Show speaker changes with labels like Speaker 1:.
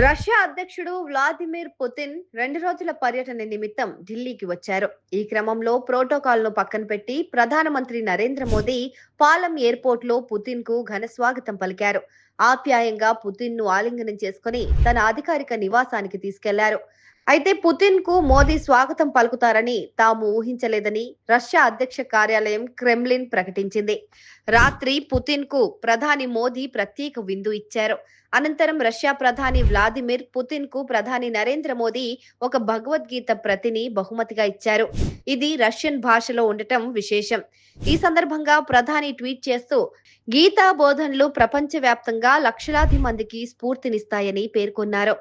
Speaker 1: Russia అధ్యక్షుడు Vladimir Putin 2 రోజుల పర్యటన నిమిత్తం ఢిల్లీకి వచ్చారు. ఈ క్రమంలో ప్రోటోకాల్ను పక్కన పెట్టి ప్రధానమంత్రి నరేంద్ర మోదీ పాలెం ఎయిర్పోర్ట్లో పుతిన్ కు ఘన స్వాగతం పలికారు. ఆప్యాయంగా పుతిన్ ను ఆలింగనం చేసుకుని తన అధికారిక నివాసానికి తీసుకెళ్లారు. అయితే పుతిన్ కు మోదీ స్వాగతం పలుకుతారని తాము ఊహించలేదని రష్యా అధ్యక్ష కార్యాలయం క్రెమ్లిన్ ప్రకటించింది. రాత్రి పుతిన్ కు ప్రధాని మోదీ ప్రత్యేక విందు ఇచ్చారు. అనంతరం రష్యా ప్రధాని వ్లాదిమిర్ పుతిన్ కు ప్రధాని నరేంద్ర మోదీ ఒక భగవద్గీత ప్రతిని బహుమతిగా ఇచ్చారు. ఇది రష్యన్ భాషలో ఉండటం విశేషం. ఈ సందర్భంగా ప్రధాని ట్వీట్ చేస్తూ గీతా బోధనలు ప్రపంచవ్యాప్తంగా లక్షలాది మందికి స్ఫూర్తినిస్తాయని పేర్కొన్నారు.